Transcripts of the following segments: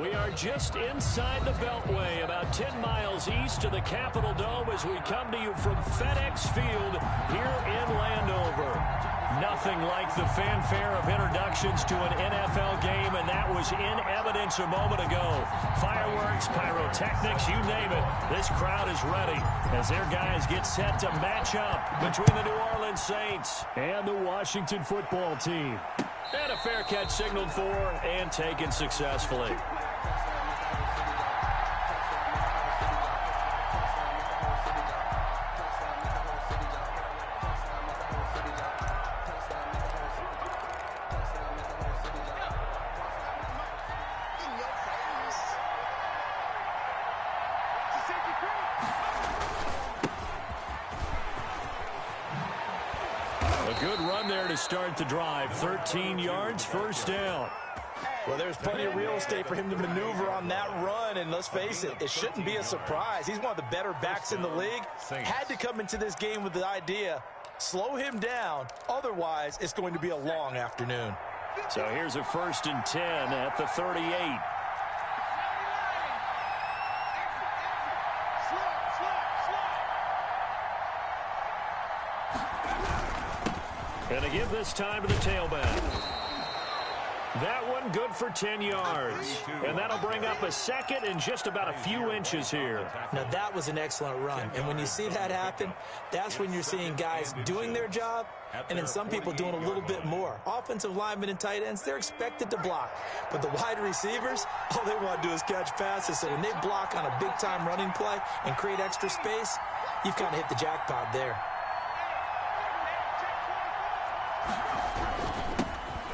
We are just inside the Beltway, about 10 miles east of the Capitol Dome as we come to you from FedEx Field here in Landover. Nothing like the fanfare of introductions to an NFL game, and that was in evidence a moment ago. Fireworks, pyrotechnics, you name it. This crowd is ready as their guys get set to match up between the New Orleans Saints and the Washington football team. And a fair catch signaled for and taken successfully. Good run there to start the drive. 13 yards, first down. Well, there's plenty of real estate for him to maneuver on that run, and let's face it, it shouldn't be a surprise. He's one of the better backs in the league. Had to come into this game with the idea, slow him down, otherwise it's going to be a long afternoon. So here's a 1st and 10 at the 38. And to give this time to the tailback. That one good for 10 yards. And that'll bring up a second and just about a few inches here. Now, that was an excellent run. And when you see that happen, that's when you're seeing guys doing their job and then some people doing a little bit more. Offensive linemen and tight ends, they're expected to block. But the wide receivers, all they want to do is catch passes. So when they block on a big-time running play and create extra space, you've kind of hit the jackpot there.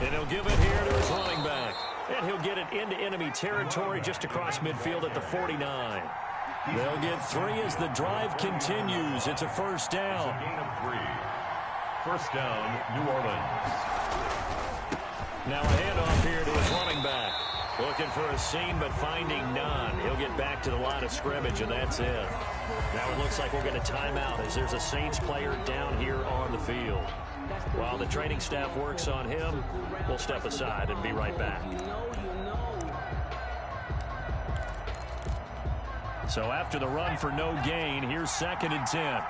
And he'll give it here to his running back. And he'll get it into enemy territory just across midfield at the 49. They'll get 3 as the drive continues. It's a first down. It's a gain of 3. First down, New Orleans. Now a handoff here to his running back. Looking for a seam, but finding none. He'll get back to the line of scrimmage, and that's it. Now it looks like we'll get a timeout as there's a Saints player down here on the field. While the training staff works on him, we'll step aside and be right back. So after the run for no gain, here's 2nd and 10.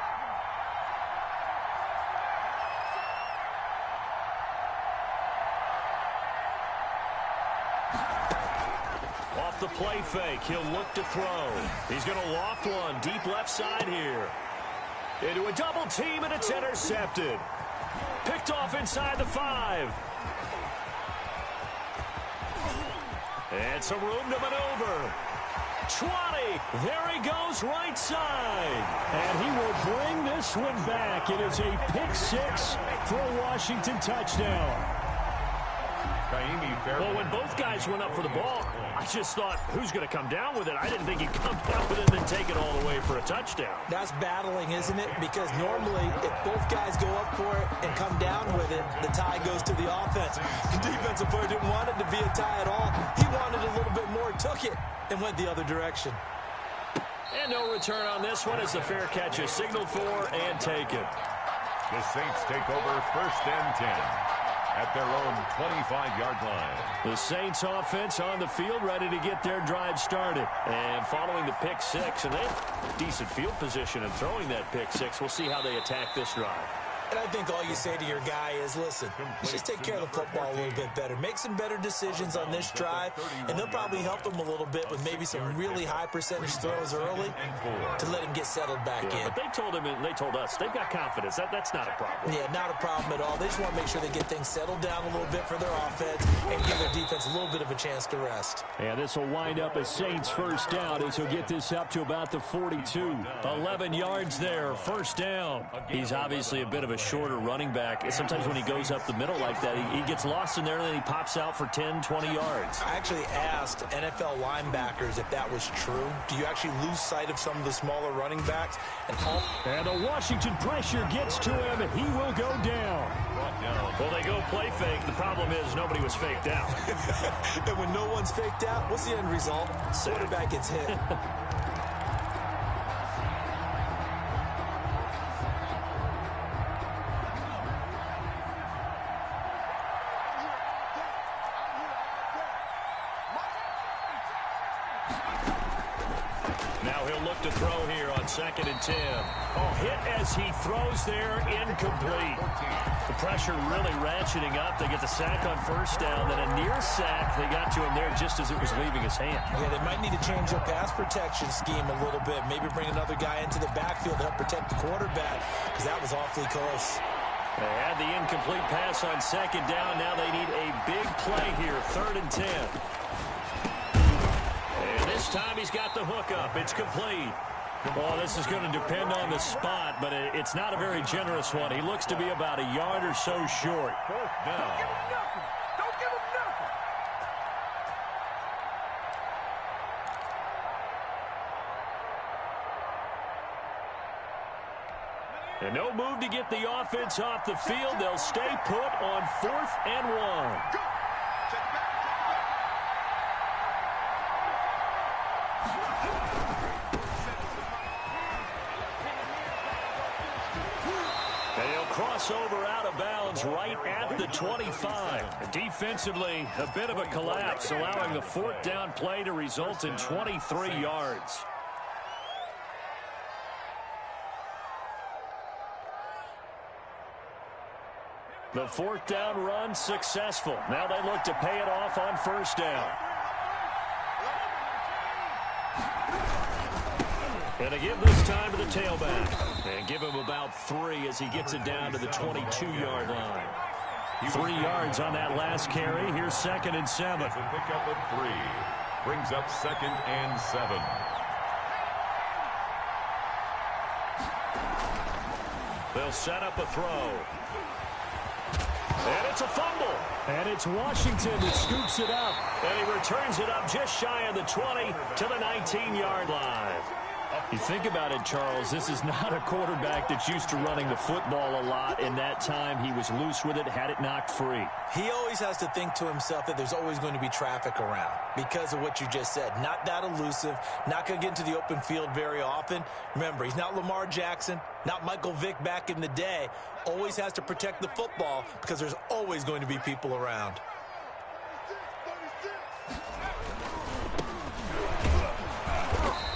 Off the play fake, he'll look to throw. He's going to loft one deep left side here. Into a double team, and it's intercepted. Picked off inside the 5. And some room to maneuver. 20. There he goes right side. And he will bring this one back. It is a pick 6 for a Washington touchdown. Well, when both guys went up for the ball, I just thought, who's going to come down with it? I didn't think he'd come down with it and then take it all the way for a touchdown. That's battling, isn't it? Because normally, if both guys go up for it and come down with it, the tie goes to the offense. The defensive player didn't want it to be a tie at all. He wanted a little bit more, took it, and went the other direction. And no return on this one as the fair catch is signaled for and taken. The Saints take over 1st and 10. At their own 25-yard line. The Saints offense on the field ready to get their drive started. And following the pick 6, and they have decent field position in throwing that pick 6. We'll see how they attack this drive. And I think all you say to your guy is, listen, let's just take care of the football a little bit better. Make some better decisions on this drive, and they'll probably help him a little bit with maybe some really high percentage throws early to let him get settled back in. But they told him, and they told us, they've got confidence. That's not a problem. Yeah, not a problem at all. They just want to make sure they get things settled down a little bit for their offense and give their defense a little bit of a chance to rest. And this will wind up as Saints first down as he'll get this up to about the 42. 11 yards there, first down. He's obviously a bit of a shorter running back. Sometimes when he goes up the middle like that, he gets lost in there and then he pops out for 10, 20 yards. I actually asked NFL linebackers if that was true. Do you actually lose sight of some of the smaller running backs? And the Washington pressure gets to him, and he will go down. Well, they go play fake. The problem is nobody was faked out. And when no one's faked out, what's the end result? Quarterback gets hit. Now he'll look to throw here on 2nd and 10. Oh, hit as he throws there, incomplete. The pressure really ratcheting up. They get the sack on 1st down, then a near sack. They got to him there just as it was leaving his hand. Yeah, they might need to change their pass protection scheme a little bit. Maybe bring another guy into the backfield to help protect the quarterback, because that was awfully close. They had the incomplete pass on 2nd down. Now they need a big play here, 3rd and 10. And this time he's got the hook up. It's complete. Well, this is going to depend on the spot, but it's not a very generous one. He looks to be about a yard or so short. 4th down. Don't give him nothing. And no move to get the offense off the field. They'll stay put on 4th and 1. Go. Check it back. They'll cross over out of bounds right at the 25. Defensively, a bit of a collapse, allowing the 4th down play to result in 23 yards. The 4th down run successful. Now they look to pay it off on 1st down. And to give this time to the tailback. And give him about 3 as he gets it down to the 22-yard line. 3 yards on that last carry. Here's 2nd and 7. It's a pickup of 3. Brings up 2nd and 7. They'll set up a throw. And it's a fumble. And it's Washington that scoops it up. And he returns it up just shy of the 20 to the 19-yard line. You think about it, Charles, this is not a quarterback that's used to running the football a lot, and that time he was loose with it, had it knocked free. He always has to think to himself that there's always going to be traffic around because of what you just said. Not that elusive, not going to get into the open field very often. Remember, he's not Lamar Jackson, not Michael Vick back in the day. Always has to protect the football because there's always going to be people around.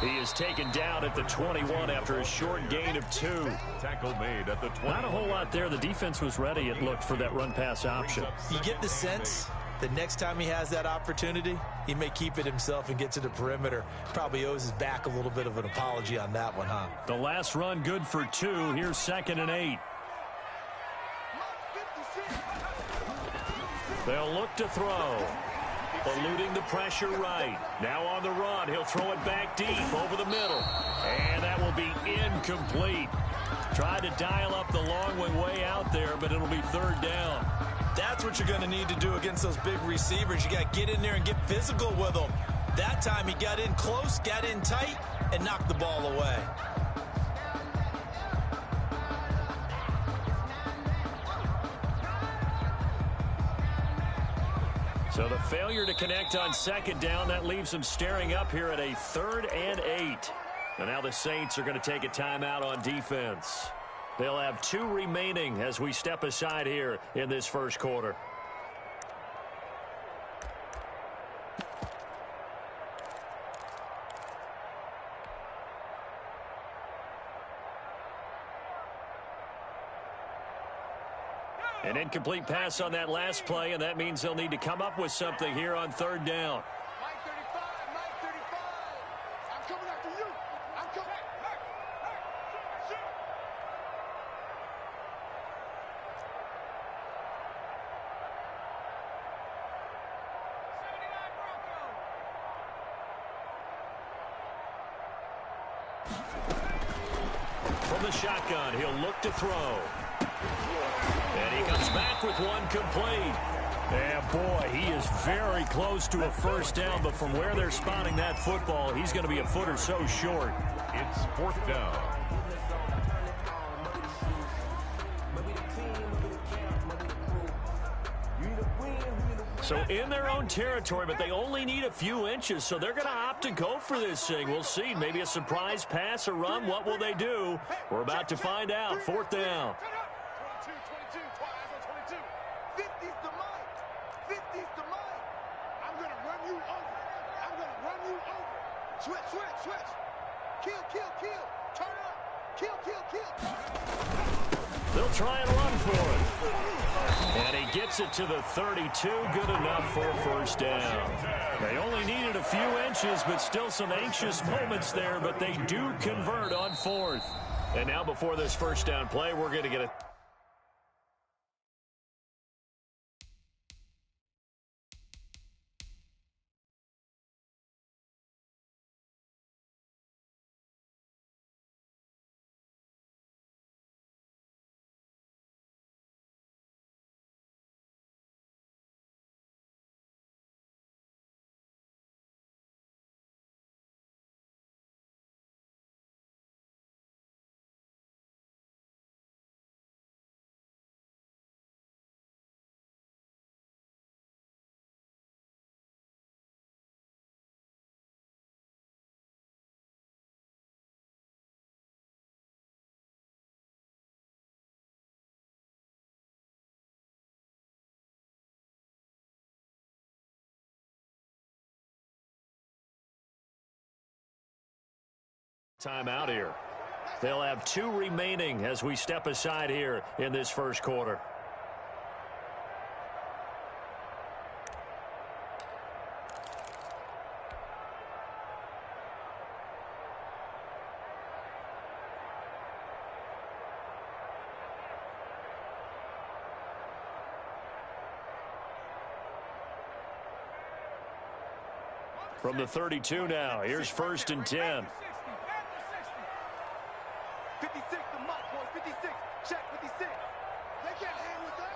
He is taken down at the 21 after a short gain of 2. Tackle made at the 20. Not a whole lot there. The defense was ready, it looked, for that run-pass option. You get the sense that next time he has that opportunity, he may keep it himself and get to the perimeter. Probably owes his back a little bit of an apology on that one, huh? The last run good for 2. Here's 2nd and 8. They'll look to throw. Eluding the pressure right. Now on the run. He'll throw it back deep over the middle. And that will be incomplete. Tried to dial up the long way out there, but it'll be 3rd down. That's what you're going to need to do against those big receivers. You got to get in there and get physical with them. That time he got in close, got in tight, and knocked the ball away. So the failure to connect on 2nd down, that leaves them staring up here at a 3rd and 8. And now the Saints are going to take a timeout on defense. They'll have 2 remaining as we step aside here in this first quarter. An incomplete pass on that last play, and that means they'll need to come up with something here on 3rd down. Mike 35, Mike 35. I'm coming after you. I'm coming. From the shotgun, he'll look to throw. And he comes back with one complete. And boy, he is very close to a 1st down, but from where they're spotting that football, he's going to be a foot or so short. It's 4th down. So in their own territory, but they only need a few inches, so they're going to opt to go for this thing. We'll see. Maybe a surprise pass or run. What will they do? We're about to find out. 4th down. 22, eyes on 22. 50's the mic. 50's the mic. I'm going to run you over. I'm going to run you over. Switch. Kill, kill, kill. Turn up. Kill, kill, kill. They'll try and run for it. And he gets it to the 32. Good enough for a first down. They only needed a few inches, but still some anxious moments there. But they do convert on fourth. And now before this first down play, we're going to get a timeout here. They'll have 2 remaining as we step aside here in this first quarter. From the 32 now, here's 1st and 10. 56, the mark, boys. 56. Check 56. They can't hang with us.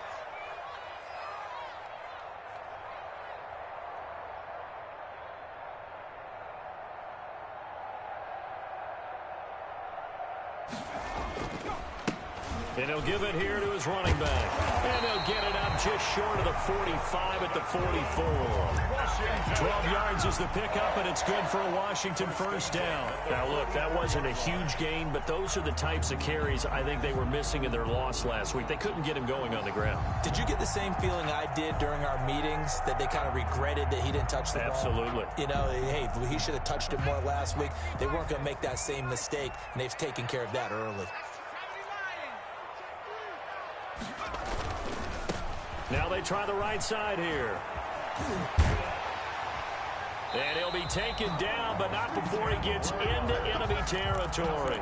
And he'll give it here to his running back. And he'll get it up just short of the 45 at the 44. 12 yards is the pickup, and it's good for a Washington first down. Now, look, that wasn't a huge gain, but those are the types of carries I think they were missing in their loss last week. They couldn't get him going on the ground. Did you get the same feeling I did during our meetings, that they kind of regretted that he didn't touch the ball? Absolutely. You know, hey, he should have touched it more last week. They weren't going to make that same mistake, and they've taken care of that early. Now they try the right side here. And he'll be taken down, but not before he gets into enemy territory.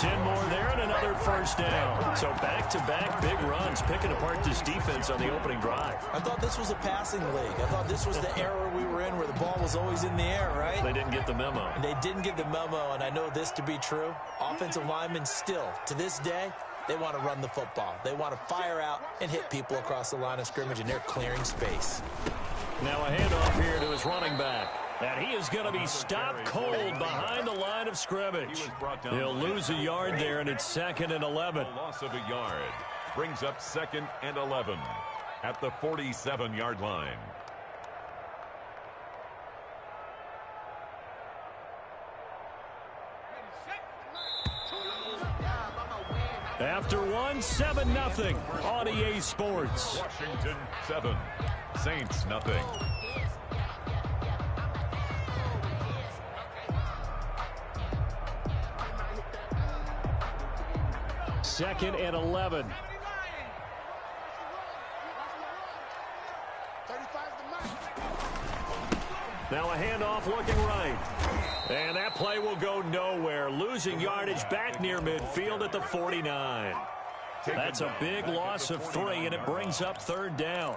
10 more there and another first down. So back-to-back big runs, picking apart this defense on the opening drive. I thought this was a passing league. I thought this was the era we were in where the ball was always in the air, right? They didn't get the memo. And they didn't get the memo, and I know this to be true. Offensive linemen still, to this day, they want to run the football. They want to fire out and hit people across the line of scrimmage, and they're clearing space. Now a handoff here to his running back. And he is going to be stopped cold behind the line of scrimmage. He'll lose a yard there, and it's 2nd and 11. A loss of a yard brings up 2nd and 11 at the 47-yard line. After one, 7-0 on EA Sports. Washington 7, Saints nothing. Second and 11. Now a handoff looking right. And that play will go nowhere. Losing yardage back near midfield at the 49. That's a big loss of 3, and it brings up 3rd down.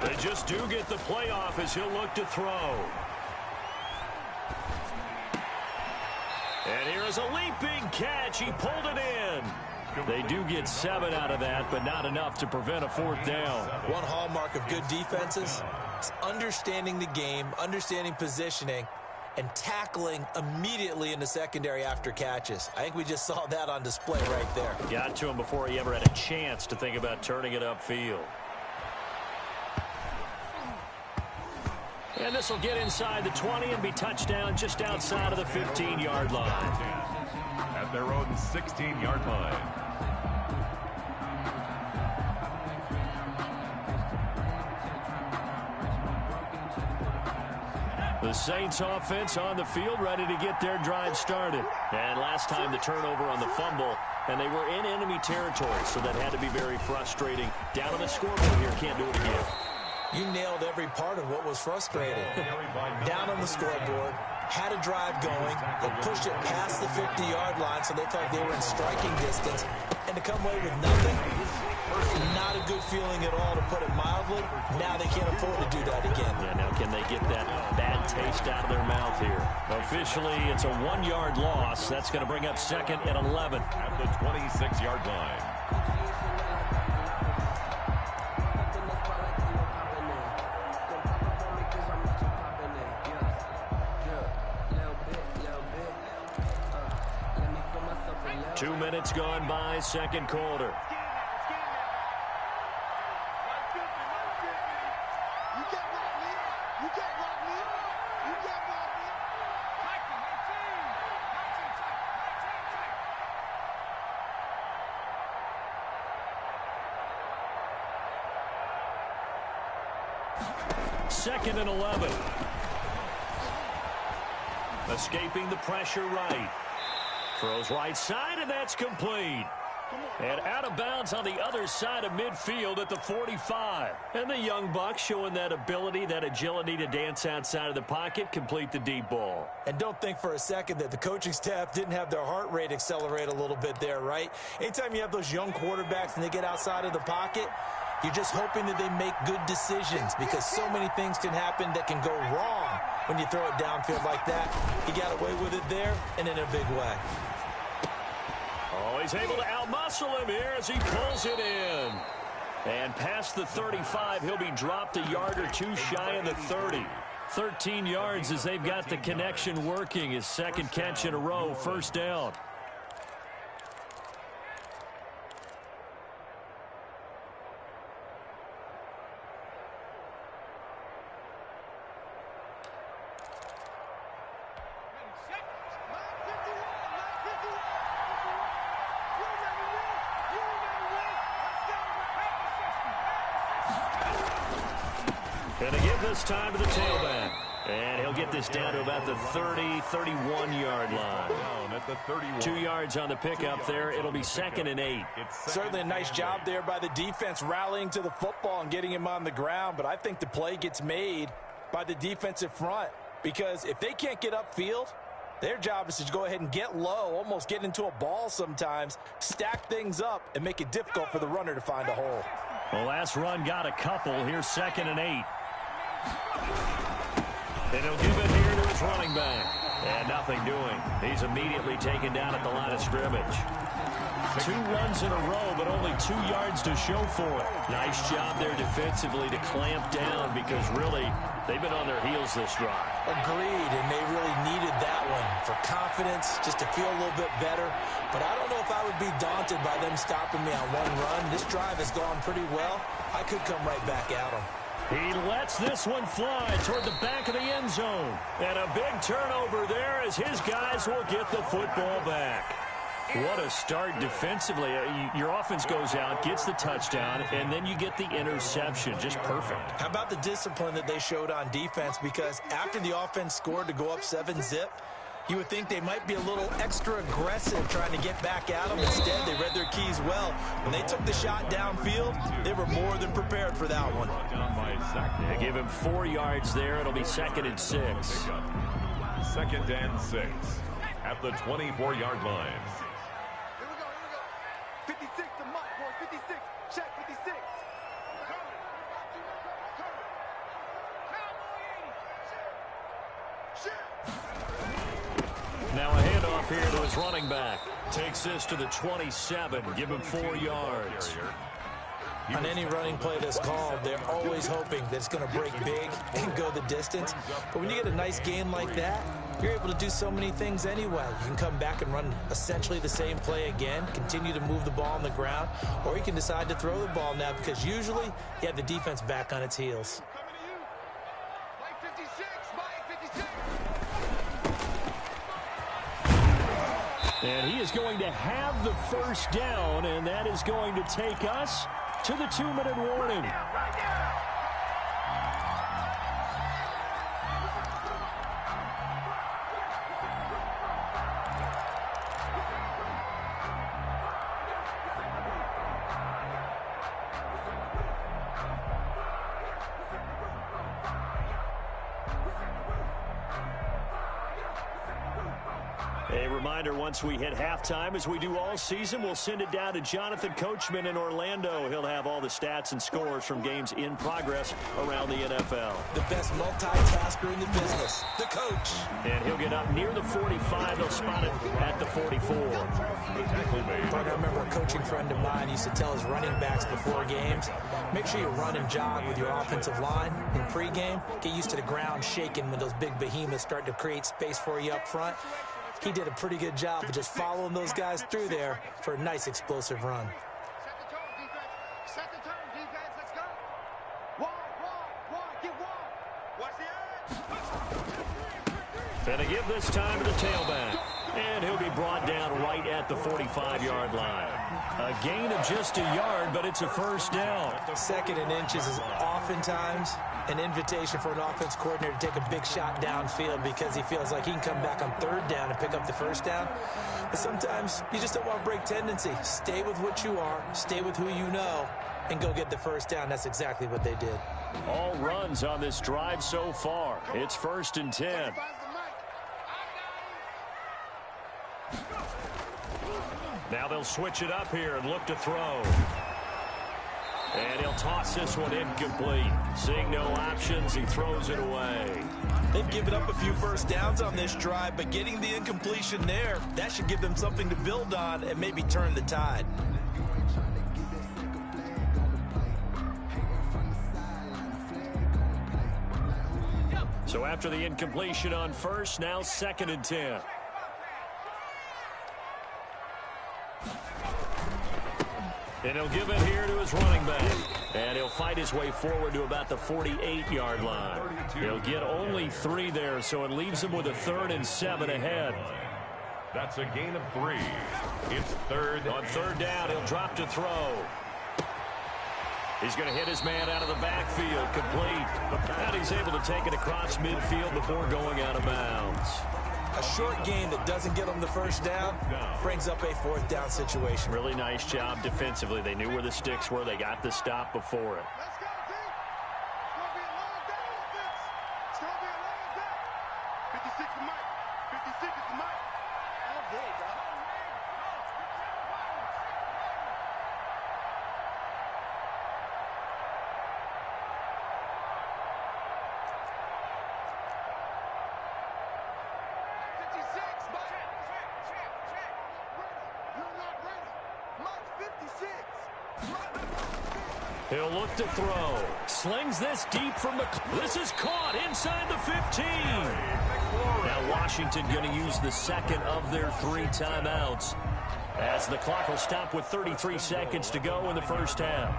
They just do get the playoff as he'll look to throw. And here is a leaping catch. He pulled it in. They do get 7 out of that, but not enough to prevent a 4th down. One hallmark of good defenses is understanding the game, understanding positioning, and tackling immediately in the secondary after catches. I think we just saw that on display right there. Got to him before he ever had a chance to think about turning it upfield. And this will get inside the 20 and be touchdown just outside of the 15-yard line. At their own 16-yard line. The Saints offense on the field, ready to get their drive started. And last time the turnover on the fumble, and they were in enemy territory, so that had to be very frustrating. Down on the scoreboard here, can't do it again. You nailed every part of what was frustrating. Down on the scoreboard, had a drive going, they pushed it past the 50-yard line, so they thought they were in striking distance, and to come away with nothing, not a good feeling at all, to put it mildly. Now they can't afford to do that again. Yeah, now can they get that bad taste out of their mouth here? Officially, it's a 1-yard loss. That's going to bring up second and 11. At the 26-yard line. Two minutes gone by, second quarter. Second and 11. Escaping the pressure right. Throws right side, and that's complete. And out of bounds on the other side of midfield at the 45. And the young buck showing that ability, that agility to dance outside of the pocket, complete the deep ball. And don't think for a second that the coaching staff didn't have their heart rate accelerate a little bit there, right? Anytime you have those young quarterbacks and they get outside of the pocket, you're just hoping that they make good decisions, because so many things can happen that can go wrong when you throw it downfield like that. He got away with it there and in a big way. Oh, he's able to outmuscle him here as he pulls it in. And past the 35, he'll be dropped a yard or two shy of the 30. 13 yards as they've got the connection working. His second catch in a row, first down. Gonna give this time to the tailback. And he'll get this down to about the 30, 31-yard line. Down at the 31. 2 yards on the pickup there. It'll be second and 8. Certainly a nice job there by the defense rallying to the football and getting him on the ground. But I think the play gets made by the defensive front, because if they can't get upfield, their job is to go ahead and get low, almost get into a ball sometimes, stack things up, and make it difficult for the runner to find a hole. The last run got a couple. Here's second and 8. And he'll give it here to his running back. And nothing doing. He's immediately taken down at the line of scrimmage. 2 runs in a row, but only 2 yards to show for it. Nice job there defensively to clamp down, because really, they've been on their heels this drive. Agreed, and they really needed that one for confidence, just to feel a little bit better. But I don't know if I would be daunted by them stopping me on one run. This drive has gone pretty well. I could come right back at them. He lets this one fly toward the back of the end zone. And a big turnover there as his guys will get the football back. What a start defensively. Your offense goes out, gets the touchdown, and then you get the interception. Just perfect. How about the discipline that they showed on defense? Because after the offense scored to go up 7-zip, you would think they might be a little extra aggressive trying to get back at them. Instead, they read their keys well. When they took the shot downfield, they were more than prepared for that one. They give him 4 yards there. It'll be second and 6. Second and 6 at the 24-yard line. Here we go, 56 to Mike, boy, 56. Check 56. Now a handoff here to his running back. Takes this to the 27. Give him 4 yards. On any running play that's called, they're always hoping that it's going to break big and go the distance. But when you get a nice game like that, you're able to do so many things anyway. You can come back and run essentially the same play again, continue to move the ball on the ground, or you can decide to throw the ball now because usually you have the defense back on its heels. And he is going to have the first down, and that is going to take us to the 2-minute warning. A reminder, once we hit halftime, as we do all season, we'll send it down to Jonathan Coachman in Orlando. He'll have all the stats and scores from games in progress around the NFL. The best multitasker in the business, the coach. And he'll get up near the 45. They'll spot it at the 44. But I remember a coaching friend of mine used to tell his running backs before games, make sure you run and jog with your offensive line in pregame. Get used to the ground shaking when those big behemoths start to create space for you up front. He did a pretty good job of just following those guys through there for a nice explosive run. Set the tone, defense. Set the tone, defense. Let's go. One. Get one. Watch the edge. And they give this time to the tailback. And he'll be brought down right at the 45-yard line. A gain of just a yard, but it's a first down. 2nd and inches is oftentimes an invitation for an offense coordinator to take a big shot downfield because he feels like he can come back on 3rd down and pick up the first down. But sometimes you just don't want to break tendency. Stay with what you are, stay with who you know, and go get the first down. That's exactly what they did. All runs on this drive so far. It's 1st and 10. Now they'll switch it up here and look to throw. And he'll toss this one incomplete. Seeing no options, he throws it away. They've given up a few first downs on this drive, but getting the incompletion there, that should give them something to build on and maybe turn the tide. So after the incompletion on first, now 2nd and 10. And he'll give it here to his running back. And he'll fight his way forward to about the 48-yard line. He'll get only 3 there, so it leaves him with a 3rd and 7 ahead. That's a gain of 3. It's 3rd. On 3rd down, he'll drop to throw. He's going to hit his man out of the backfield, complete. And he's able to take it across midfield before going out of bounds. A short gain that doesn't get them the first down brings up a 4th down situation. Really nice job defensively. They knew where the sticks were. They got the stop before it. Let's go, D. It's going to be a long day, offense. It's going to be a long day. 56 is Mike. 56 is Mike. Long day, dog. He'll look to throw. Slings this deep from the... This is caught inside the 15. Now Washington going to use the 2nd of their 3 timeouts as the clock will stop with 33 seconds to go in the first half.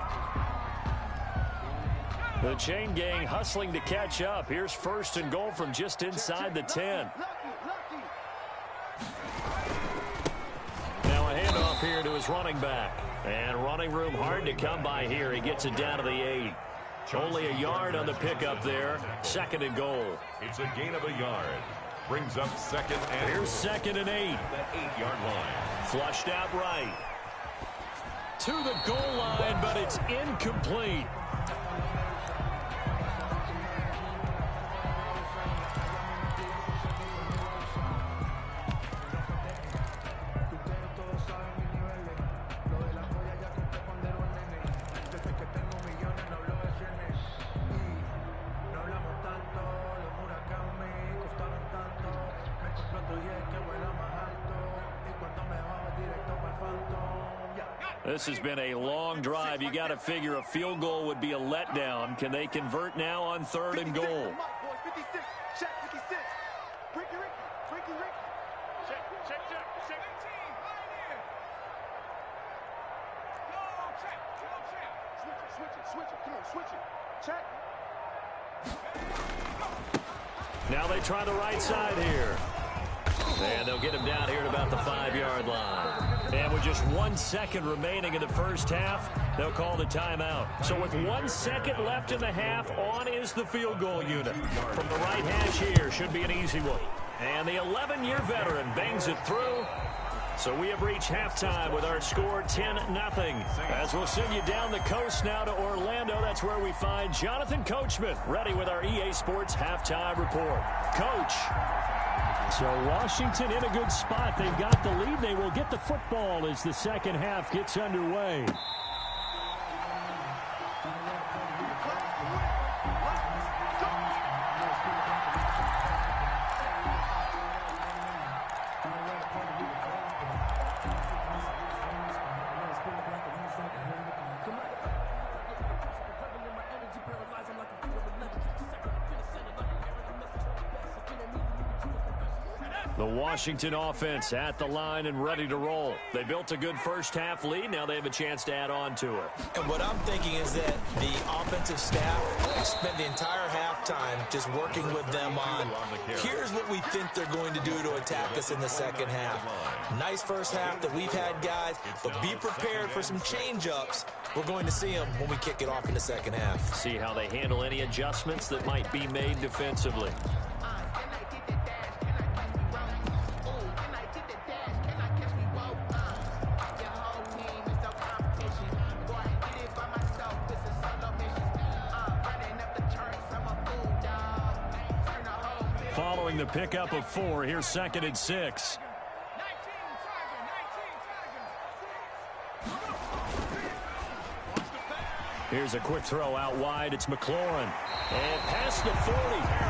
The chain gang hustling to catch up. Here's 1st and goal from just inside the 10. Now a handoff here to his running back. And running room hard to come by here. He gets it down to the 8. Only a yard on the pickup there. 2nd and goal. It's a gain of a yard. Brings up 2nd and Here's 2nd and 8. that 8-yard line. Flushed out right. To the goal line, but it's incomplete. This has been a long drive. You got to figure a field goal would be a letdown. Can they convert now on 3rd and goal? Now they try the right side here. And they'll get him down here at about the 5-yard line. And with just 1 second remaining in the first half, they'll call the timeout. So with 1 second left in the half, on is the field goal unit. From the right hash here, should be an easy one. And the 11-year veteran bangs it through. So we have reached halftime with our score 10-0. As we'll send you down the coast now to Orlando, that's where we find Jonathan Coachman, ready with our EA Sports halftime report. Coach. So Washington in a good spot. They've got the lead. They will get the football as the second half gets underway. The Washington offense at the line and ready to roll. They built a good first half lead. Now they have a chance to add on to it. And what I'm thinking is that the offensive staff spent the entire halftime just working with them on, here's what we think they're going to do to attack us in the second half. Nice first half that we've had, guys, but be prepared for some change-ups. We're going to see them when we kick it off in the second half. See how they handle any adjustments that might be made defensively. Following the pickup of 4, here's 2nd and 6. Here's a quick throw out wide. It's McLaurin. And past the 40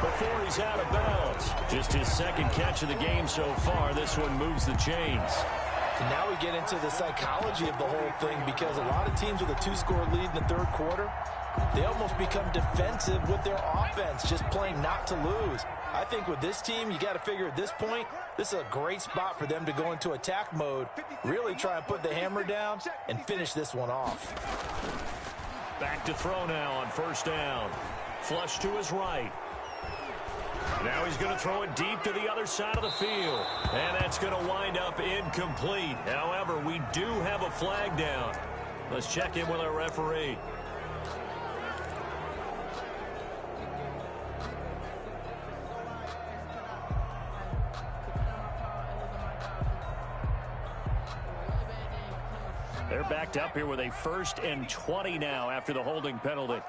before he's out of bounds. Just his second catch of the game so far. This one moves the chains. And now we get into the psychology of the whole thing, because a lot of teams with a 2-score lead in the third quarter, they almost become defensive with their offense, just playing not to lose. I think with this team, you got to figure at this point, this is a great spot for them to go into attack mode, really try and put the hammer down and finish this one off. Back to throw now on 1st down. Flush to his right. Now he's going to throw it deep to the other side of the field. And that's going to wind up incomplete. However, we do have a flag down. Let's check in with our referee. They're backed up here with a 1st and 20 now after the holding penalty.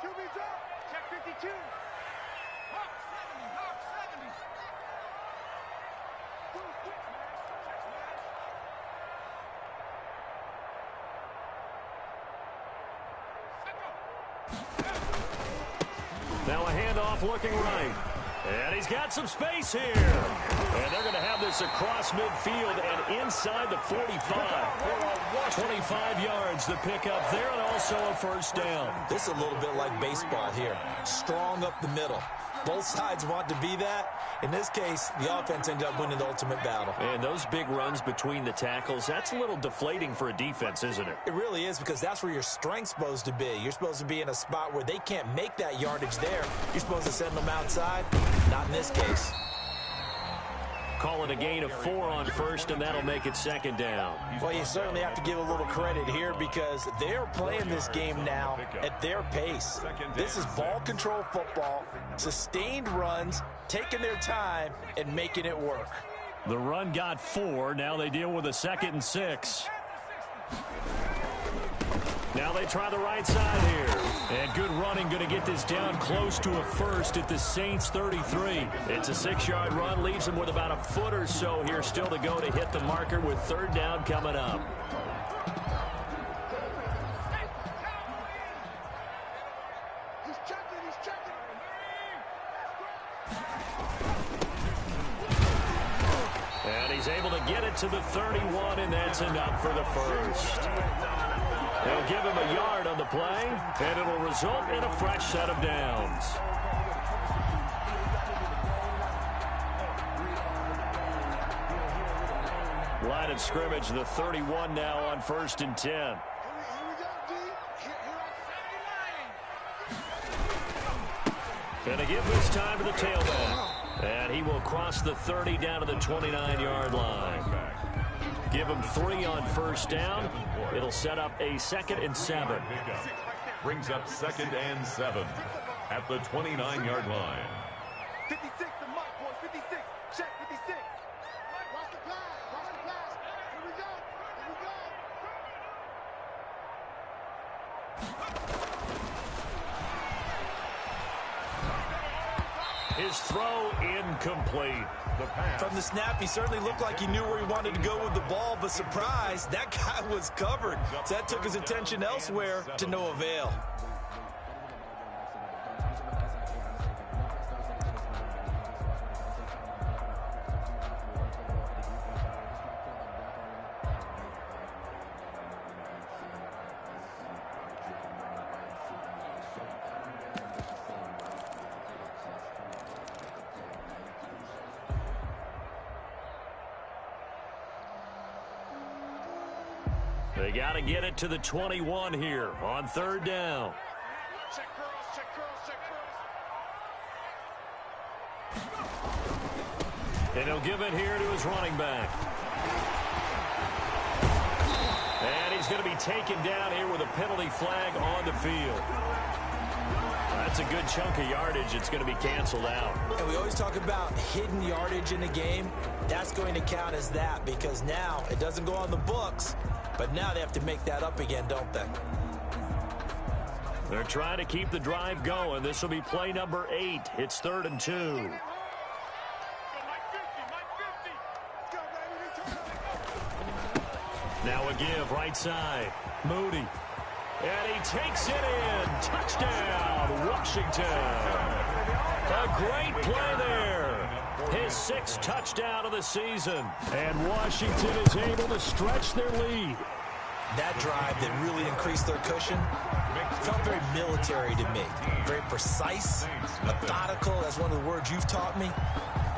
Now a handoff looking right. And he's got some space here. And they're going to have this across midfield and inside the 45. 25 yards the pickup there, and also a 1st down. This is a little bit like baseball here. Strong up the middle. Both sides want to be that. In this case, the offense ended up winning the ultimate battle. And those big runs between the tackles, that's a little deflating for a defense, isn't it? It really is, because that's where your strength's supposed to be. You're supposed to be in a spot where they can't make that yardage there. You're supposed to send them outside. Not in this case. Call it a gain of 4 on 1st, and that'll make it 2nd down. Well, you certainly have to give a little credit here, because they're playing this game now at their pace. This is ball control football, sustained runs, taking their time, and making it work. The run got 4. Now they deal with a 2nd and 6. Now they try the right side here. And good running, going to get this down close to a 1st at the Saints 33. It's a 6-yard run, leaves them with about a foot or so here still to go to hit the marker with 3rd down coming up. And he's able to get it to the 31, and that's enough for the 1st. They'll give him a yard on the play, and it'll result in a fresh set of downs. Line of scrimmage, the 31 now on 1st and 10. And they give this time to the tailback. And he will cross the 30 down to the 29-yard line. Give him 3 on 1st down. It'll set up a 2nd and 7. Brings up 2nd and 7 at the 29-yard line. 56, the mark, boys. 56. Check 56. Watch the pass. Watch the pass. Here we go. Here we go. His throw incomplete. From the snap, he certainly looked like he knew where he wanted to go with the ball, but surprise, that guy was covered. So that took his attention elsewhere to no avail. They got to get it to the 21 here on 3rd down. Check curls, check curls, check curls. And he'll give it here to his running back. And he's going to be taken down here with a penalty flag on the field. That's a good chunk of yardage. It's going to be canceled out. And we always talk about hidden yardage in a game. That's going to count as that because now it doesn't go on the books, but now they have to make that up again, don't they? They're trying to keep the drive going. This will be play number 8. It's 3rd and 2. Now a give, right side. Moody. And he takes it in. Touchdown, Washington. A great play there. His 6th touchdown of the season. And Washington is able to stretch their lead. That drive that really increased their cushion felt very military to me. Very precise, methodical. That's one of the words you've taught me.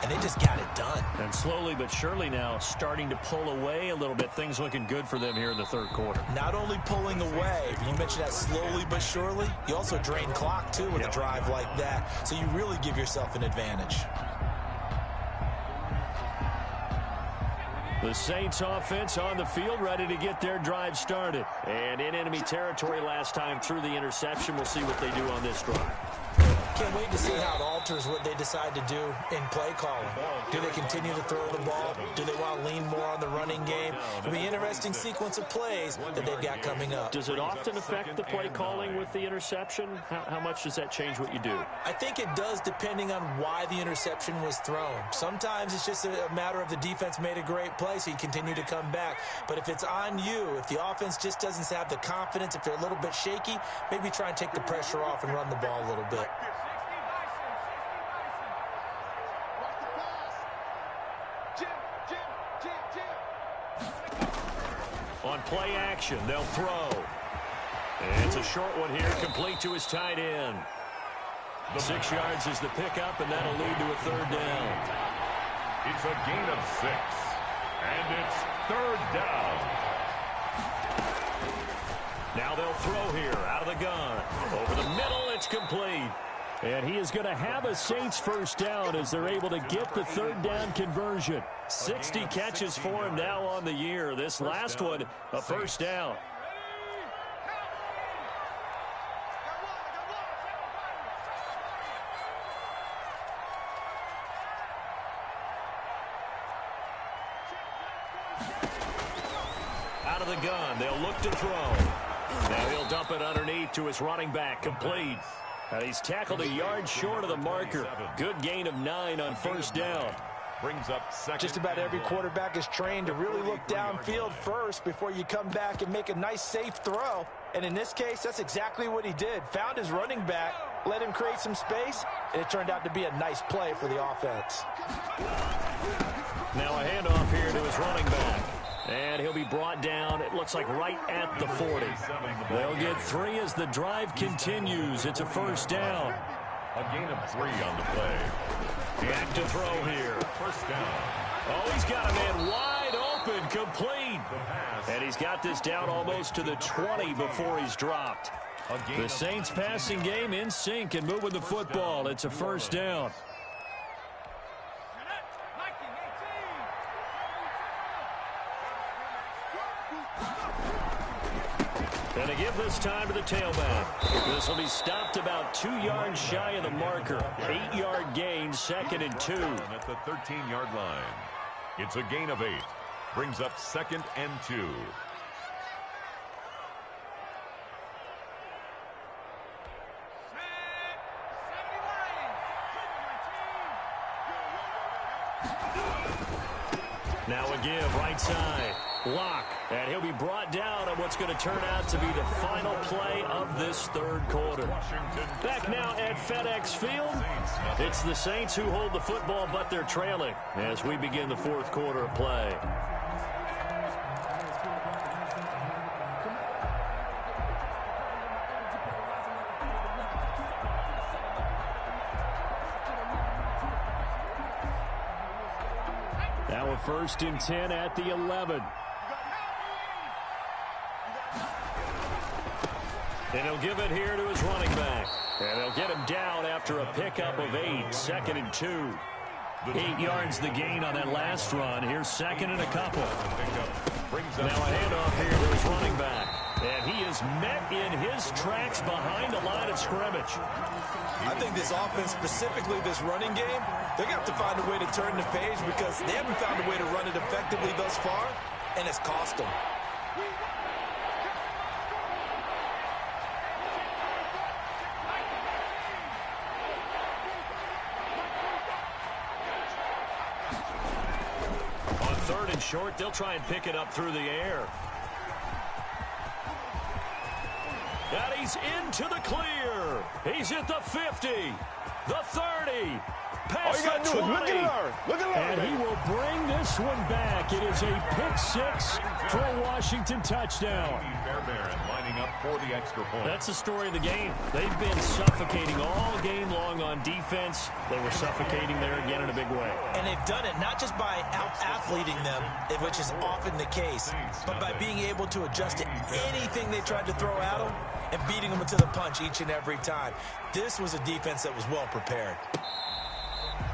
And they just got it done. And slowly but surely now starting to pull away a little bit. Things looking good for them here in the 3rd quarter. Not only pulling away, you mentioned that slowly but surely, you also drain clock too with a drive like that. So you really give yourself an advantage. The Saints offense on the field ready to get their drive started. And in enemy territory last time through the interception. We'll see what they do on this drive. Can't wait to see how it alters what they decide to do in play calling. Do they continue to throw the ball? Do they want to lean more on the running game? It'll be an interesting sequence of plays that they've got coming up. Does it often affect the play calling with the interception? How much does that change what you do? I think it does depending on why the interception was thrown. Sometimes it's just a matter of the defense made a great play, so you continue to come back. But if it's on you, if the offense just doesn't have the confidence, if they're a little bit shaky, maybe try and take the pressure off and run the ball a little bit. On play action, they'll throw. And it's a short one here, complete to his tight end. 6 yards is the pickup, and that'll lead to a 3rd down. It's a gain of 6, and it's 3rd down. Now they'll throw here out of the gun. Over the middle, it's complete. And he is going to have a Saints 1st down as they're able to get the 3rd down conversion. 60 catches for him now on the year. This last one, a 1st down. Out of the gun, they'll look to throw. Now he'll dump it underneath to his running back, complete. And he's tackled a yard short of the marker. Good gain of 9 on 1st down. Brings up 2nd. Just about every quarterback is trained to really look downfield first before you come back and make a nice, safe throw. And in this case, that's exactly what he did. Found his running back, let him create some space, and it turned out to be a nice play for the offense. Now a handoff here to his running back. And he'll be brought down, it looks like right at the 40. They'll get 3 as the drive continues. It's a first down. A gain of 3 on the play. Back to throw here. First down. Oh, he's got a man wide open, complete. And he's got this down almost to the 20 before he's dropped. The Saints passing game in sync and moving the football. It's a first down. And to give this time to the tailback. This will be stopped about 2 yards shy of the marker. 8-yard gain, 2nd and 2. At the 13-yard line. It's a gain of 8. Brings up 2nd and 2. Now a give, right side. Lock, and he'll be brought down on what's going to turn out to be the final play of this third quarter. Back now at FedEx Field, it's the Saints who hold the football, but they're trailing as we begin the fourth quarter of play. Now a 1st and 10 at the 11. And he'll give it here to his running back. And they'll get him down after a pickup of 8. 2nd and 2. 8 yards the gain on that last run. Here's 2nd and a couple. Now a handoff here to his running back. And he is met in his tracks behind the line of scrimmage. I think this offense, specifically this running game, they're going to have to find a way to turn the page because they haven't found a way to run it effectively thus far, and it's cost them. On 3rd and short, they'll try and pick it up through the air. And he's into the clear. He's at the 50, the 30, past the 20. Look at her. Look at her. And he will bring this one back. It is a pick-6 for a Washington touchdown. Fairbairn lining up for the extra point. That's the story of the game. They've been suffocating all game long on defense. They were suffocating there again in a big way. And they've done it not just by out-athleting them, which is often the case, but by being able to adjust to anything they tried to throw at them and beating them to the punch each and every time. This was a defense that was well prepared.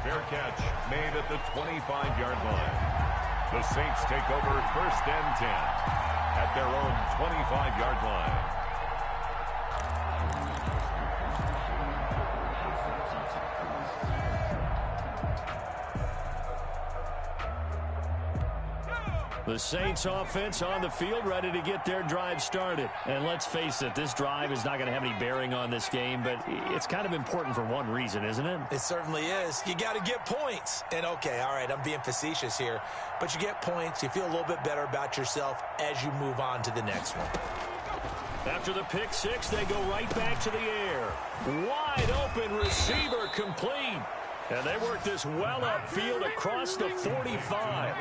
Fair catch made at the 25-yard line. The Saints take over 1st and 10 at their own 25-yard line. The Saints offense on the field ready to get their drive started. And let's face it, this drive is not going to have any bearing on this game, but it's kind of important for one reason, isn't it? It certainly is. You got to get points. And okay, all right, I'm being facetious here, but you get points, you feel a little bit better about yourself as you move on to the next one. After the pick-6, they go right back to the air. Wide open receiver complete. And they work this well upfield across the 45.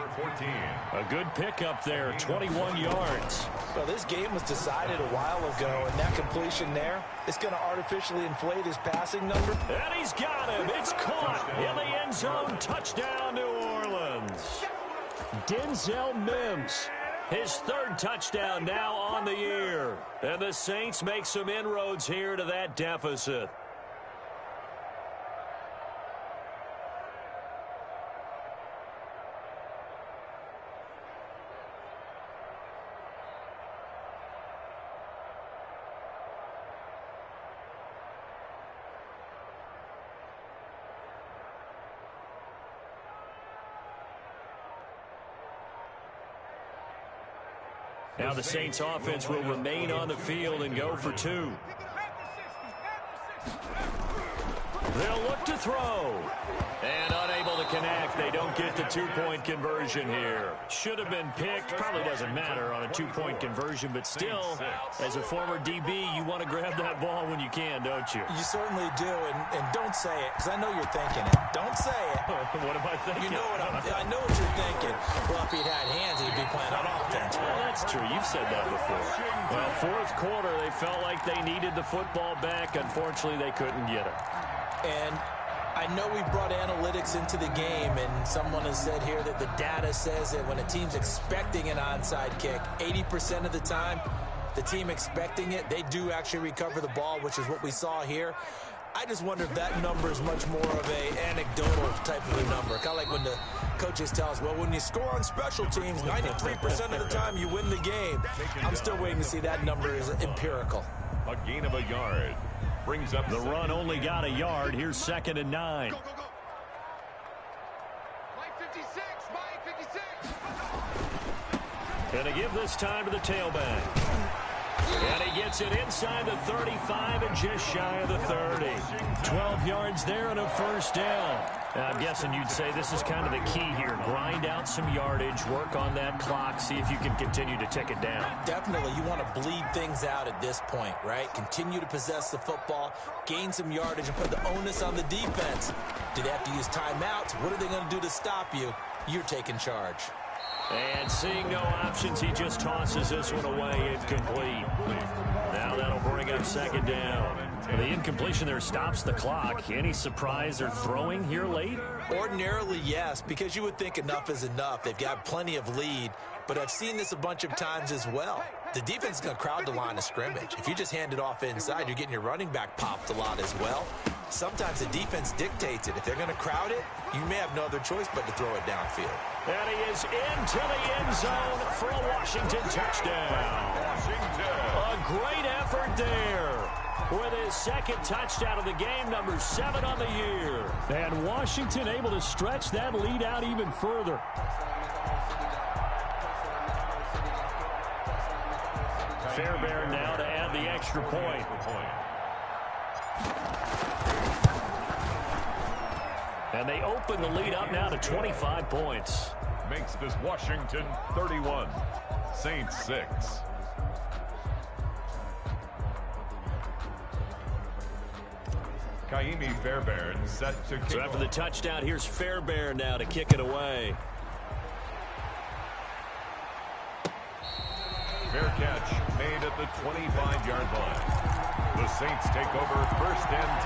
A good pickup there, 21 yards. Well, this game was decided a while ago, and that completion there is going to artificially inflate his passing number. And he's got him. It's caught in the end zone. Touchdown, New Orleans. Denzel Mims, his 3rd touchdown now on the year. And the Saints make some inroads here to that deficit. Now the Saints offense will remain on the field and go for 2. They'll look to throw. And unable to connect. They don't get the two-point conversion here. Should have been picked. Probably doesn't matter on a two-point conversion, but still, as a former DB, you want to grab that ball when you can, don't you? You certainly do, and don't say it, because I know you're thinking it. Don't say it. What am I thinking? You know I know what you're thinking. Well, if he'd had hands, he'd be playing on offense. Well, that's true. You've said that before. Well, fourth quarter, they felt like they needed the football back. Unfortunately, they couldn't get it. And I know we brought analytics into the game, and someone has said here that the data says that when a team's expecting an onside kick, 80% of the time, the team expecting it, they do actually recover the ball, which is what we saw here. I just wonder if that number is much more of an anecdotal type of a number. Kind of like when the coaches tell us, well, when you score on special teams, 93% of the time you win the game. I'm still waiting to see that number is empirical. A gain of a yard. Brings up the run only got a yard. Here's 2nd and 9. Go, go, go. Mike 56, Mike 56. Going to give this time to the tailback. And he gets it inside the 35 and just shy of the 30. 12 yards there and a first down. I'm guessing you'd say this is kind of the key here. Grind out some yardage, work on that clock, see if you can continue to tick it down. Definitely. You want to bleed things out at this point, right? Continue to possess the football, gain some yardage, and put the onus on the defense. Do they have to use timeouts? What are they going to do to stop you? You're taking charge. And seeing no options, he just tosses this one away, incomplete. Now that'll bring up 2nd down. The incompletion there stops the clock. Any surprise they're throwing here late? Ordinarily, yes, because you would think enough is enough. They've got plenty of lead, but I've seen this a bunch of times as well. The defense is going to crowd the line of scrimmage. If you just hand it off inside, you're getting your running back popped a lot as well. Sometimes the defense dictates it. If they're going to crowd it, you may have no other choice but to throw it downfield. And he is into the end zone for a Washington touchdown. A great effort there with his 2nd touchdown of the game, number 7 on the year. And Washington able to stretch that lead out even further. Fairbairn now to add the extra point. And they open the lead up now to 25 points. Makes this Washington 31, Saints 6. Kaimi Fairbairn set to kick. So after the touchdown, here's Fairbairn now to kick it away. Fair catch made at the 25-yard line. The Saints take over 1st and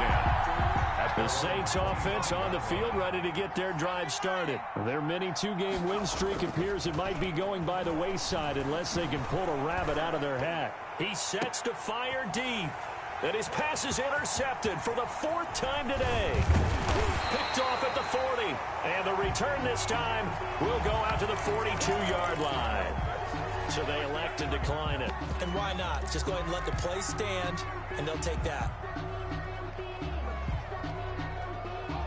10. The Saints offense on the field ready to get their drive started. Their mini two-game win streak appears it might be going by the wayside unless they can pull a rabbit out of their hat. He sets to fire deep. And his pass is intercepted for the 4th time today. Picked off at the 40. And the return this time will go out to the 42-yard line. So they elect to decline it. And why not? Just go ahead and let the play stand, and they'll take that.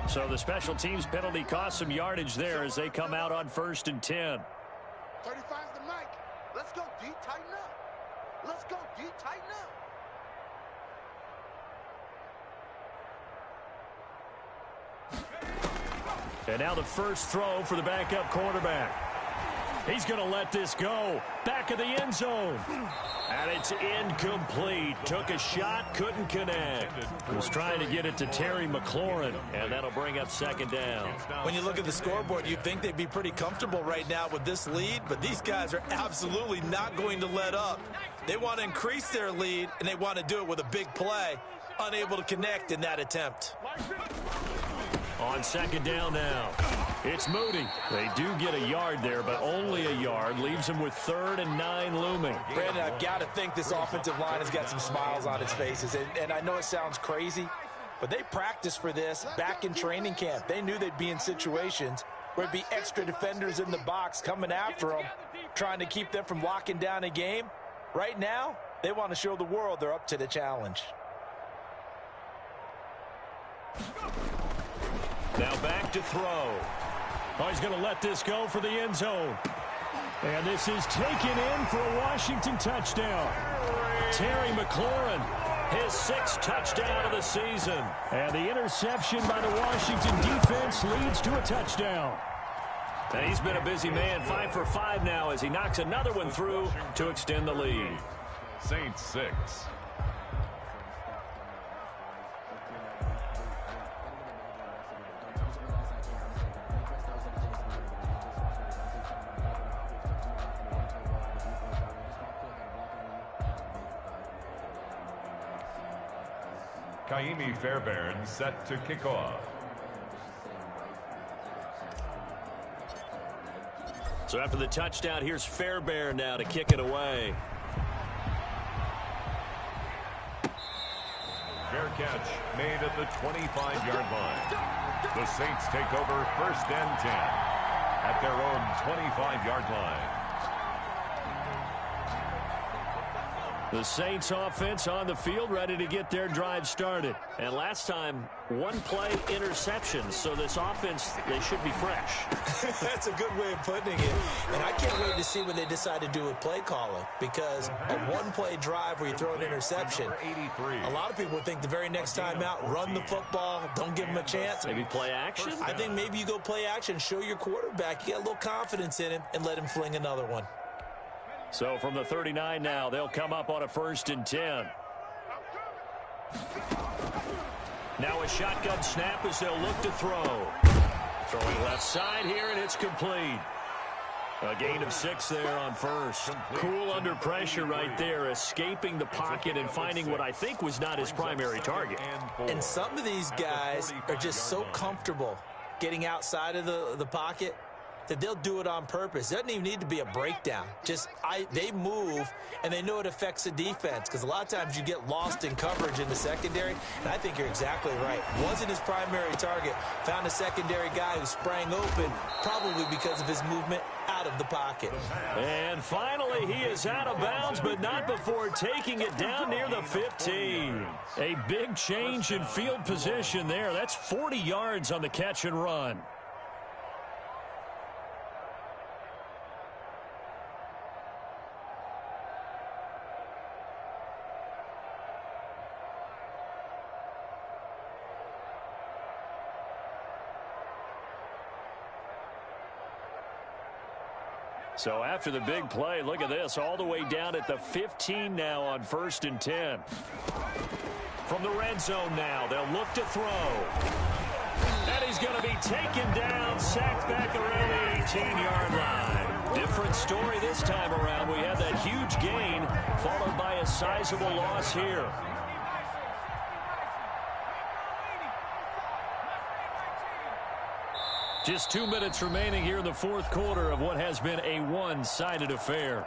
So the special teams penalty cost some yardage there as they come out on 1st and 10. 35's the mic. Let's go, D. Tighten up. Let's go, D. Tighten up. And now the first throw for the backup quarterback. He's going to let this go. Back of the end zone. And it's incomplete. Took a shot, couldn't connect. Was trying to get it to Terry McLaurin, and that'll bring up 2nd down. When you look at the scoreboard, you'd think they'd be pretty comfortable right now with this lead, but these guys are absolutely not going to let up. They want to increase their lead, and they want to do it with a big play. Unable to connect in that attempt. On 2nd down now, it's Moody. They do get a yard there, but only a yard. Leaves them with 3rd and 9 looming. Brandon, I've got to think this offensive line has got some smiles on its faces. And I know it sounds crazy, but they practiced for this back in training camp. They knew they'd be in situations where it'd be extra defenders in the box coming after them, trying to keep them from locking down a game. Right now, they want to show the world they're up to the challenge. Now back to throw. Oh, he's going to let this go for the end zone. And this is taken in for a Washington touchdown. Terry McLaurin His 6th touchdown of the season. And the interception by the Washington defense leads to a touchdown. And he's been a busy man, 5 for 5 now as he knocks another one through to extend the lead. Saints 6. Kaimi Fairbairn set to kick off. So after the touchdown, here's Fairbairn now to kick it away. Fair catch made at the 25-yard line. The Saints take over 1st and 10 at their own 25-yard line. The Saints offense on the field ready to get their drive started. And last time, 1-play interception. So this offense, they should be fresh. That's a good way of putting it. And I can't wait to see what they decide to do with play calling. Because a 1-play drive where you throw an interception, a lot of people would think the very next time out, run the football, don't give them a chance. Maybe play action? I think maybe you go play action, show your quarterback, you get a little confidence in him, and let him fling another one. So from the 39 now, they'll come up on a 1st and 10. Now a shotgun snap as they'll look to throw. Throwing left side here, and it's complete. A gain of 6 there on 1st. Cool under pressure right there, escaping the pocket and finding what I think was not his primary target. And some of these guys are just so comfortable getting outside of the pocket that they'll do it on purpose. It doesn't even need to be a breakdown. They move, and they know it affects the defense because a lot of times you get lost in coverage in the secondary, and I think you're exactly right. Wasn't his primary target. Found a secondary guy who sprang open, probably because of his movement out of the pocket. And finally, he is out of bounds, but not before taking it down near the 15. A big change in field position there. That's 40 yards on the catch and run. So after the big play, look at this, all the way down at the 15 now on 1st and 10. From the red zone now, they'll look to throw. And he's going to be taken down, sacked back around the 18-yard line. Different story this time around. We had that huge gain, followed by a sizable loss here. Just 2 minutes remaining here in the 4th quarter of what has been a one-sided affair.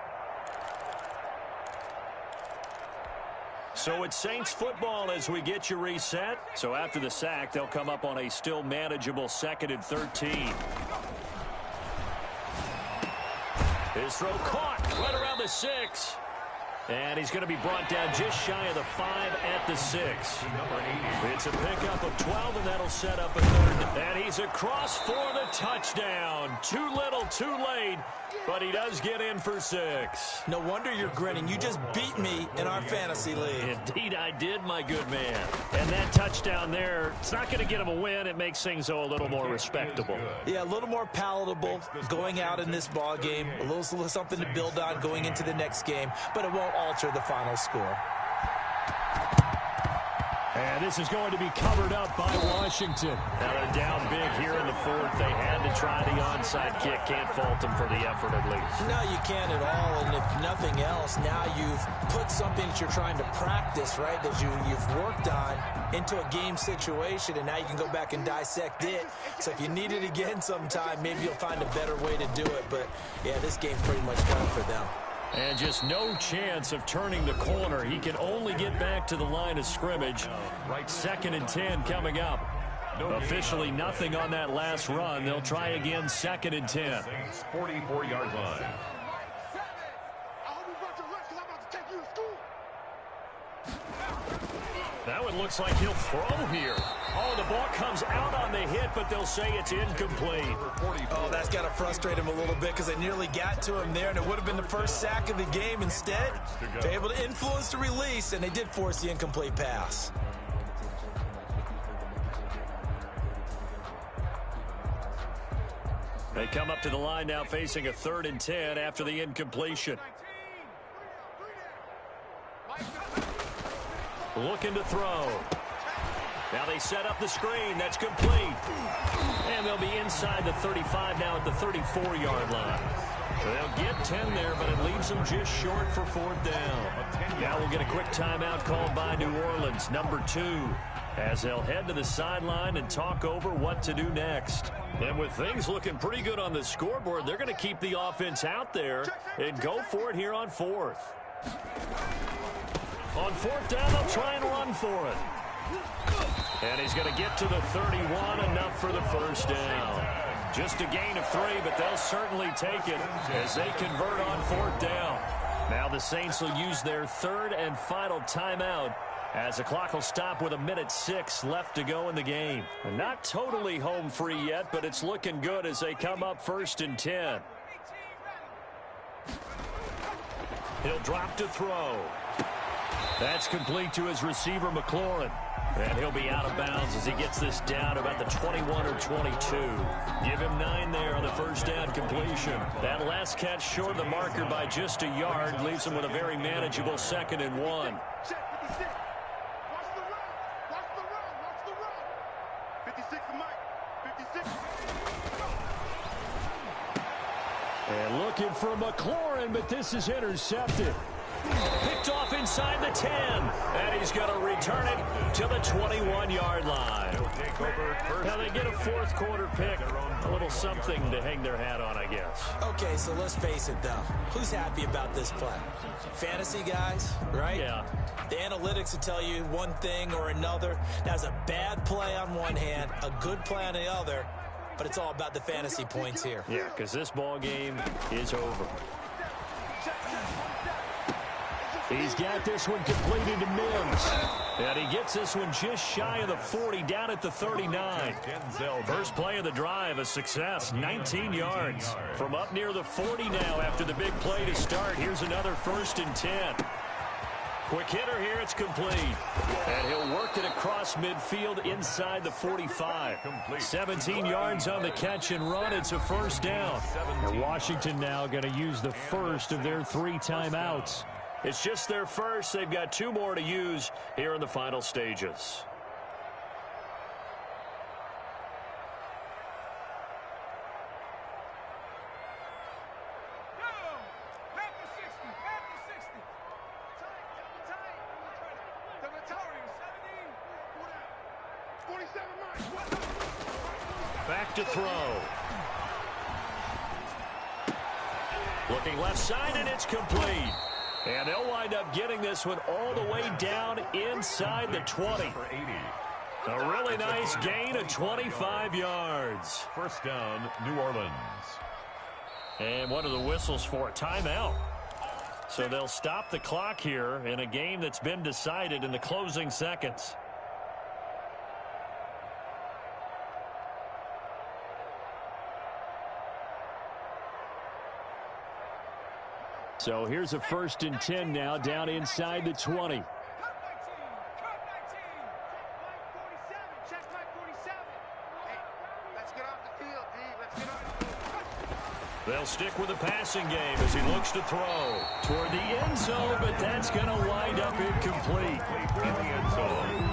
So it's Saints football as we get you reset. So after the sack, they'll come up on a still manageable 2nd and 13. His throw caught right around the 6. And he's going to be brought down just shy of the 5 at the 6. It's a pickup of 12, and that'll set up a 3rd. And he's across for the touchdown. Too little, too late, but he does get in for 6. No wonder you're grinning. You just beat me in our fantasy league. Indeed I did, my good man. And that touchdown there, it's not going to get him a win. It makes things, though, a little more respectable. Yeah, a little more palatable going out in this ball game. A little something to build on going into the next game, but it won't alter the final score. And this is going to be covered up by Washington. Now they're down big here in the 4th. They had to try the onside kick. Can't fault them for the effort at least. No, you can't at all. And if nothing else, now you've put something that you're trying to practice, right, that you've worked on into a game situation, and now you can go back and dissect it. So if you need it again sometime, maybe you'll find a better way to do it. But, yeah, this game's pretty much done for them. And just no chance of turning the corner. He can only get back to the line of scrimmage. 2nd and 10 coming up. Officially nothing on that last run. They'll try again 2nd and 10. 44-yard line. That one looks like he'll throw here. Oh, the ball comes out on the hit, but they'll say it's incomplete. Oh, that's got to frustrate him a little bit because they nearly got to him there, and it would have been the first sack of the game. Instead, they're able to influence the release, and they did force the incomplete pass. They come up to the line now facing a 3rd and 10 after the incompletion. Looking to throw. Now they set up the screen. That's complete. And they'll be inside the 35 now at the 34-yard line. They'll get 10 there, but it leaves them just short for 4th down. Now we'll get a quick timeout called by New Orleans, number 2, as they'll head to the sideline and talk over what to do next. And with things looking pretty good on the scoreboard, they're going to keep the offense out there and go for it here on 4th. On 4th down, they'll try and run for it. And he's going to get to the 31, enough for the first down. Just a gain of 3, but they'll certainly take it as they convert on 4th down. Now the Saints will use their 3rd and final timeout as the clock will stop with 1:06 left to go in the game. And not totally home free yet, but it's looking good as they come up 1st and 10. He'll drop to throw. That's complete to his receiver, McLaurin. And he'll be out of bounds as he gets this down about the 21 or 22. Give him 9 there on the first down completion. That last catch short of the marker by just a yard leaves him with a very manageable 2nd and 1. And looking for McLaurin, but this is intercepted. Picked off inside the 10, and he's going to return it to the 21-yard line. Now they get a 4th quarter pick, a little something to hang their hat on, I guess. Okay, so let's face it, though. Who's happy about this play? Fantasy guys, right? Yeah. The analytics will tell you one thing or another. That's a bad play on one hand, a good play on the other, but it's all about the fantasy points here. Yeah, because this ball game is over. He's got this one completed to Mims. And he gets this one just shy of the 40, down at the 39. First play of the drive, a success, 19 yards. From up near the 40 now after the big play to start. Here's another 1st and 10. Quick hitter here, it's complete. And he'll work it across midfield inside the 45. 17 yards on the catch and run. It's a 1st down. And Washington now going to use the first of their 3 timeouts. It's just their first. They've got 2 more to use here in the final stages. Back to throw. Looking left side, and it's complete. And they'll wind up getting this one all the way down inside the 20. A really nice gain of 25 yards. 1st down, New Orleans. And one of the whistles for a timeout. So they'll stop the clock here in a game that's been decided in the closing seconds. So here's a 1st and 10 now down inside the 20. They'll stick with the passing game as he looks to throw toward the end zone, but that's going to wind up incomplete. In the end zone.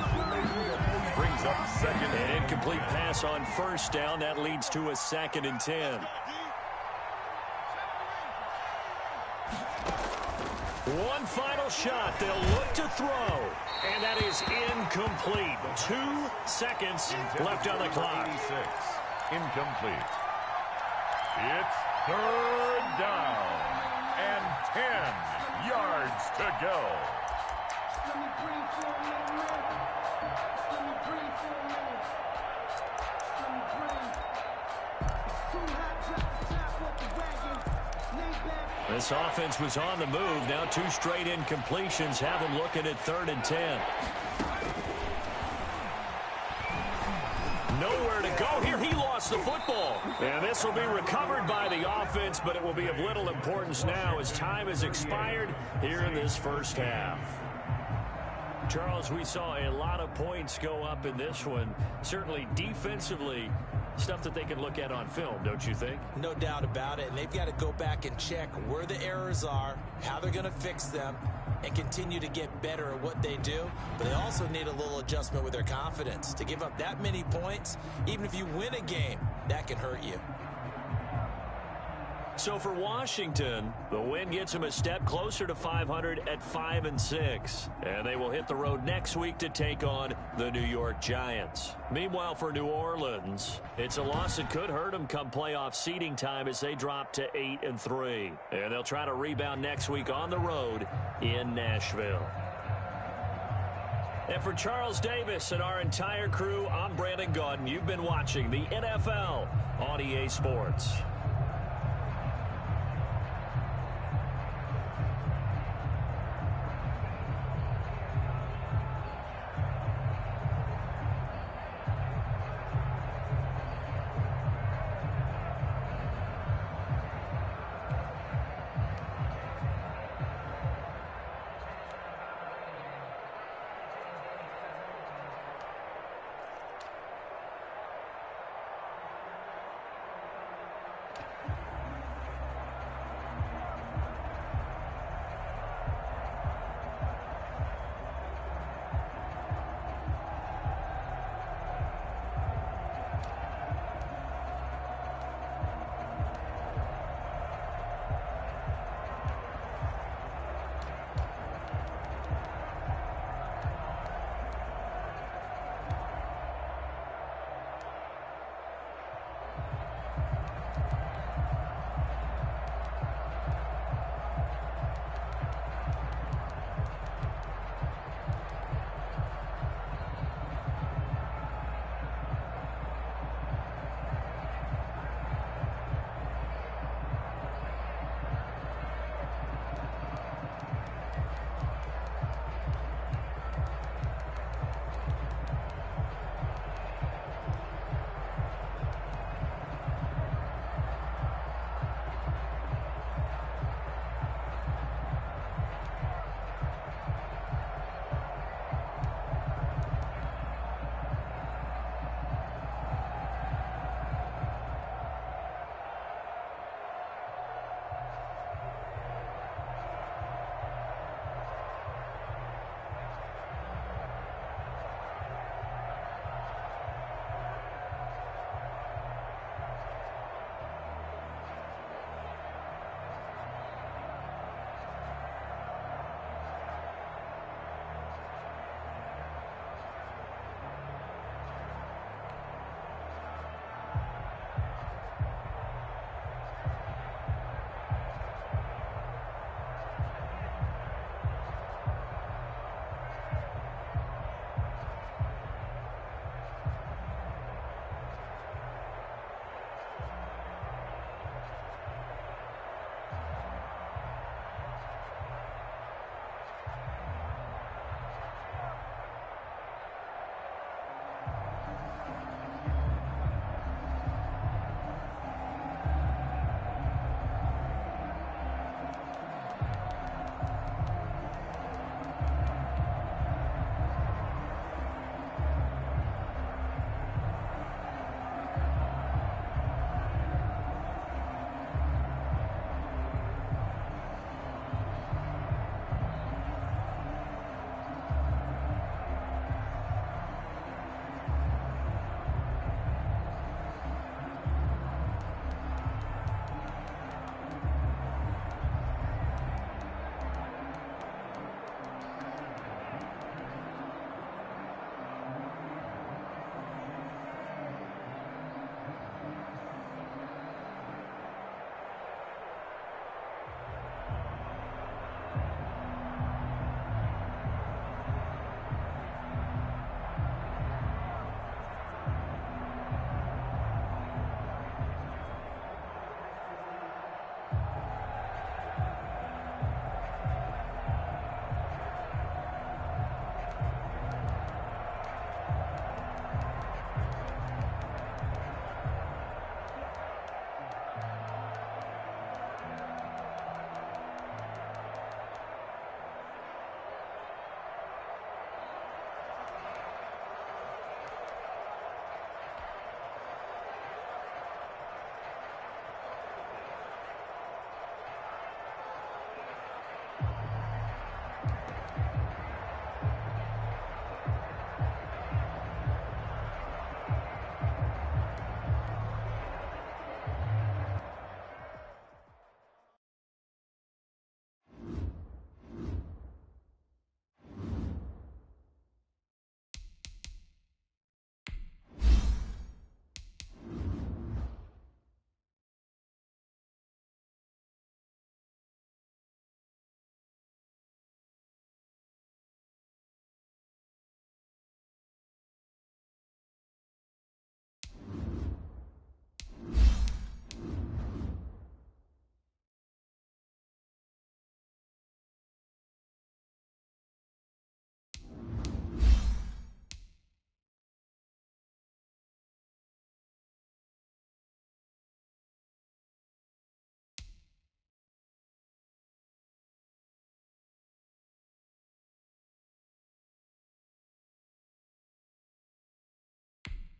Brings up 2nd. An incomplete pass on 1st down. That leads to a 2nd and 10. One final shot. They'll look to throw. And that is incomplete. 2 seconds left on the clock. 86. Incomplete. It's 3rd down. And 10 yards to go. This offense was on the move. Now 2 straight incompletions have them looking at 3rd and 10. nowhere to go here. He lost the football. And this will be recovered by the offense, but it will be of little importance now as time has expired here in this first half. Charles, we saw a lot of points go up in this one. Certainly defensively, stuff that they can look at on film, don't you think? No doubt about it. And they've got to go back and check where the errors are, how they're going to fix them, and continue to get better at what they do. But they also need a little adjustment with their confidence. To give up that many points, even if you win a game, that can hurt you. So for Washington, the win gets them a step closer to 500 at 5-6. And they will hit the road next week to take on the New York Giants. Meanwhile, for New Orleans, it's a loss that could hurt them come playoff seeding time as they drop to 8-3. And they'll try to rebound next week on the road in Nashville. And for Charles Davis and our entire crew, I'm Brandon Gaudin. You've been watching the NFL on EA Sports.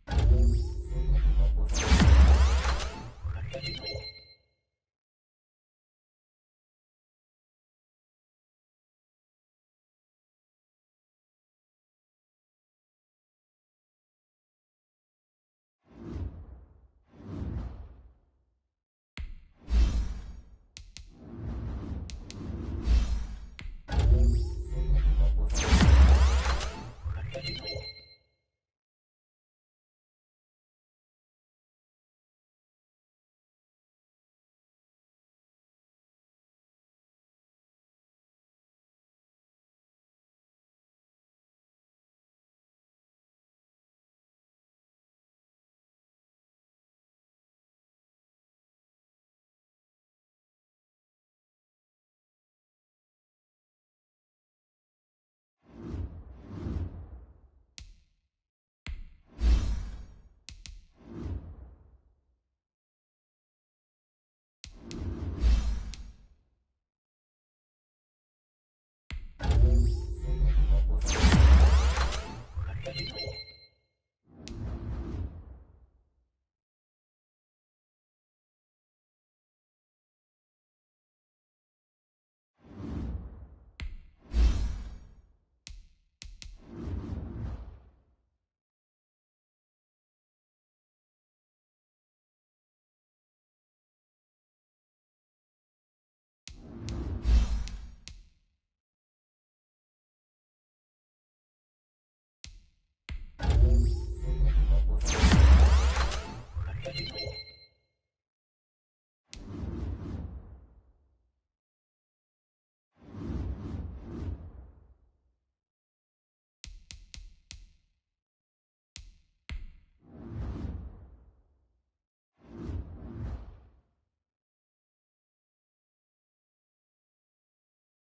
Ball.